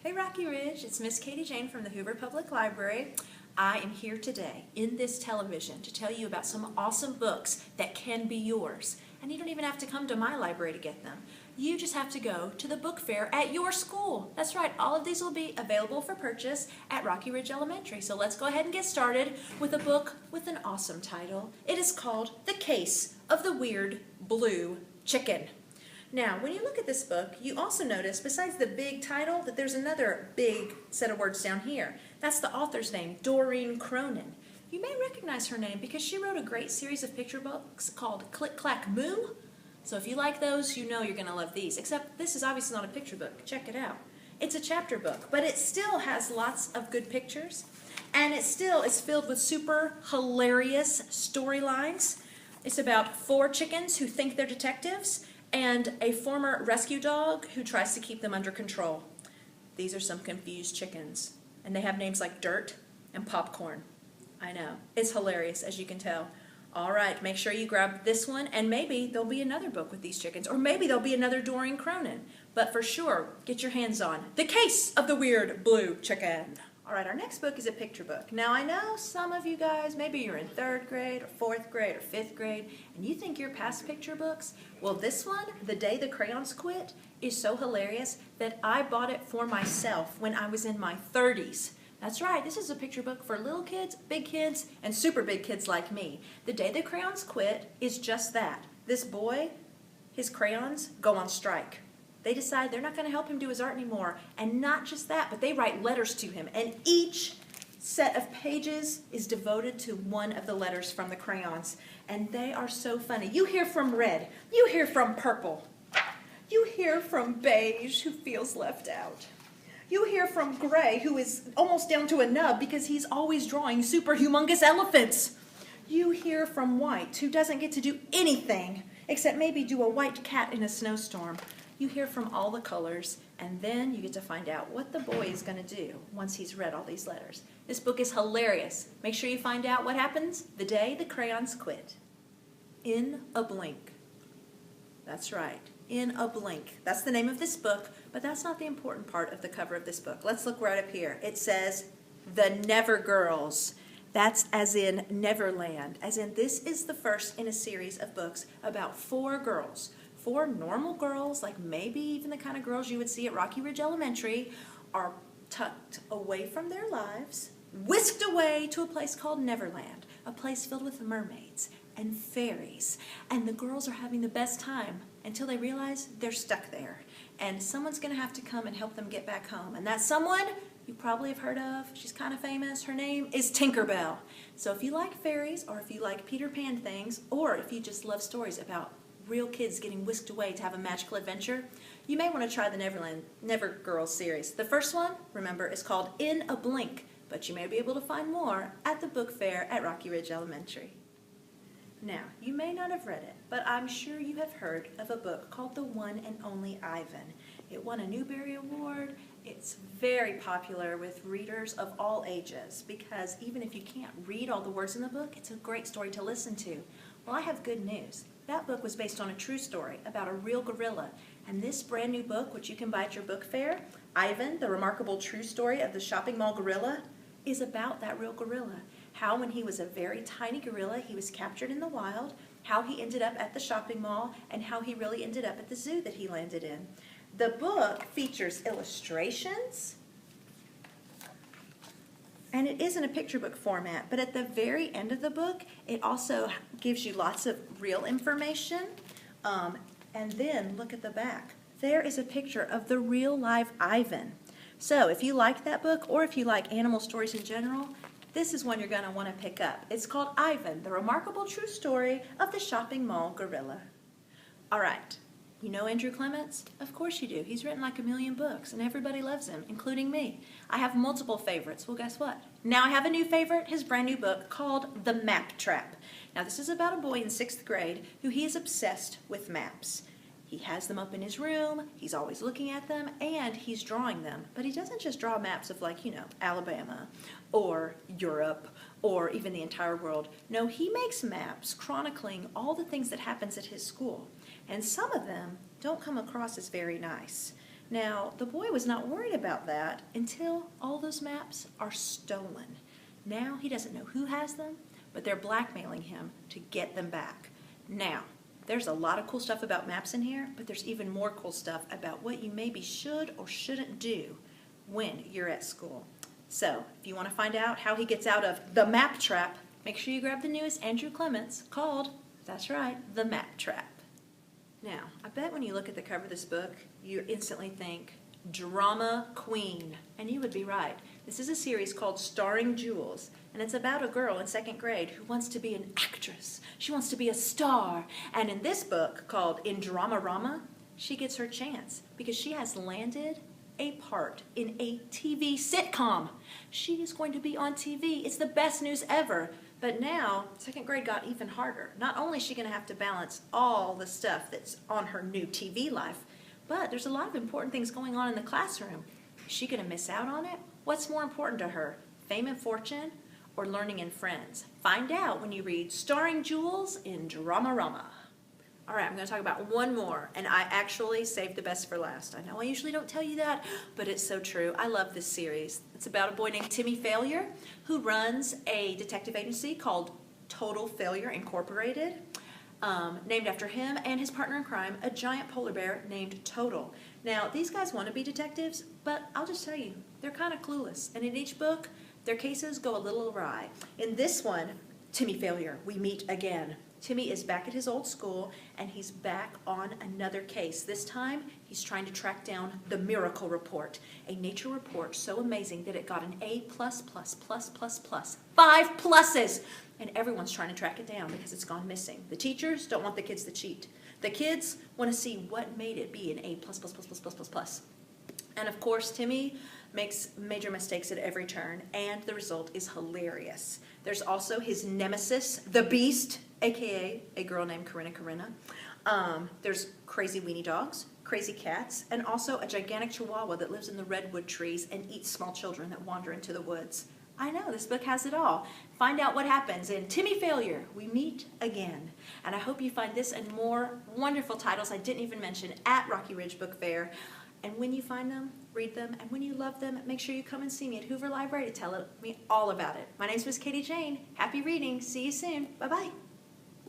Hey Rocky Ridge, it's Miss Katie Jane from the Hoover Public Library. I am here today in this television to tell you about some awesome books that can be yours. And you don't even have to come to my library to get them. You just have to go to the book fair at your school. That's right, all of these will be available for purchase at Rocky Ridge Elementary. So let's go ahead and get started with a book with an awesome title. It is called The Case of the Weird Blue Chicken. Now, when you look at this book, you also notice, besides the big title, that there's another big set of words down here. That's the author's name, Doreen Cronin. You may recognize her name because she wrote a great series of picture books called Click Clack Moo. So if you like those, you know you're going to love these. Except this is obviously not a picture book. Check it out. It's a chapter book, but it still has lots of good pictures. And it still is filled with super hilarious storylines. It's about 4 chickens who think they're detectives and a former rescue dog who tries to keep them under control. These are some confused chickens, and they have names like Dirt and Popcorn. I know, it's hilarious, as you can tell. All right, make sure you grab this one, and maybe there'll be another book with these chickens, or maybe there'll be another Doreen Cronin. But for sure, get your hands on The Case of the Weird Blue Chicken. All right, our next book is a picture book. Now, I know some of you guys, maybe you're in 3rd grade or 4th grade or 5th grade, and you think you're past picture books. Well, this one, The Day the Crayons Quit, is so hilarious that I bought it for myself when I was in my 30s. That's right, this is a picture book for little kids, big kids, and super big kids like me. The Day the Crayons Quit is just that. This boy, his crayons go on strike. They decide they're not going to help him do his art anymore. And not just that, but they write letters to him. And each set of pages is devoted to one of the letters from the crayons. And they are so funny. You hear from red. You hear from purple. You hear from beige, who feels left out. You hear from gray, who is almost down to a nub because he's always drawing super humongous elephants. You hear from white, who doesn't get to do anything except maybe do a white cat in a snowstorm. You hear from all the colors, and then you get to find out what the boy is going to do once he's read all these letters. This book is hilarious. Make sure you find out what happens the day the crayons quit. In a blink. That's right, in a blink. That's the name of this book, but that's not the important part of the cover of this book. Let's look right up here. It says, The Never Girls. That's as in Neverland, as in this is the first in a series of books about 4 girls. 4 normal girls, like maybe even the kind of girls you would see at Rocky Ridge Elementary, are tucked away from their lives, whisked away to a place called Neverland, a place filled with mermaids and fairies. And the girls are having the best time until they realize they're stuck there. And someone's going to have to come and help them get back home. And that someone you probably have heard of. She's kind of famous. Her name is Tinkerbell. So if you like fairies, or if you like Peter Pan things, or if you just love stories about real kids getting whisked away to have a magical adventure, you may want to try the Never Girls series. The first one, remember, is called In a Blink, but you may be able to find more at the book fair at Rocky Ridge Elementary. Now, you may not have read it, but I'm sure you have heard of a book called The One and Only Ivan. It won a Newbery Award. It's very popular with readers of all ages because even if you can't read all the words in the book, it's a great story to listen to. Well, I have good news. That book was based on a true story about a real gorilla. And this brand new book, which you can buy at your book fair, Ivan, the Remarkable True Story of the Shopping Mall Gorilla, is about that real gorilla. How when he was a very tiny gorilla, he was captured in the wild, how he ended up at the shopping mall, and how he really ended up at the zoo that he landed in. The book features illustrations, and it is in a picture book format, but at the very end of the book, it also gives you lots of real information. And then look at the back. There is a picture of the real live Ivan. So if you like that book, or if you like animal stories in general, this is one you're going to want to pick up. It's called Ivan, the Remarkable True Story of the Shopping Mall Gorilla. All right. You know Andrew Clements? Of course you do. He's written like 1,000,000 books, and everybody loves him, including me. I have multiple favorites. Well, guess what? Now I have a new favorite, his brand new book called The Map Trap. Now this is about a boy in 6th grade who he is obsessed with maps. He has them up in his room, he's always looking at them, and he's drawing them. But he doesn't just draw maps of like, Alabama or Europe or even the entire world. No, he makes maps chronicling all the things that happens at his school. And some of them don't come across as very nice. Now, the boy was not worried about that until all those maps are stolen. Now he doesn't know who has them, but they're blackmailing him to get them back. Now, there's a lot of cool stuff about maps in here, but there's even more cool stuff about what you maybe should or shouldn't do when you're at school. So, if you want to find out how he gets out of the map trap, make sure you grab the newest Andrew Clements called, that's right, The Map Trap. Now, I bet when you look at the cover of this book, you instantly think, drama queen. And you would be right. This is a series called Starring Jules, and it's about a girl in 2nd grade who wants to be an actress. She wants to be a star. And in this book called In Drama-Rama, she gets her chance because she has landed a part in a TV sitcom. She is going to be on TV. It's the best news ever. But now, 2nd grade got even harder. Not only is she going to have to balance all the stuff that's on her new TV life, but there's a lot of important things going on in the classroom. Is she going to miss out on it? What's more important to her, fame and fortune or learning and friends? Find out when you read Starring Jules in Drama-Rama. All right, I'm going to talk about one more, and I actually saved the best for last. I know I usually don't tell you that, but it's so true. I love this series. It's about a boy named Timmy Failure who runs a detective agency called Total Failure Incorporated, named after him and his partner in crime, a giant polar bear named Total. Now, these guys want to be detectives, but I'll just tell you, they're kind of clueless. And in each book, their cases go a little awry. In this one, Timmy Failure, we meet again. Timmy is back at his old school, and he's back on another case. This time, he's trying to track down the miracle report, a nature report so amazing that it got an A+++++, 5 pluses, and everyone's trying to track it down because it's gone missing. The teachers don't want the kids to cheat. The kids want to see what made it be an A+++++++. And of course, Timmy makes major mistakes at every turn, and the result is hilarious. There's also his nemesis, the Beast, aka a girl named Corinna. There's crazy weenie dogs, crazy cats, and also a gigantic chihuahua that lives in the redwood trees and eats small children that wander into the woods. I know, this book has it all. Find out what happens in Timmy Failure, We Meet Again. And I hope you find this and more wonderful titles I didn't even mention at Rocky Ridge Book Fair. And when you find them, read them, and when you love them, make sure you come and see me at Hoover Library to tell me all about it. My name's Miss Katie Jane. Happy reading. See you soon. Bye-bye.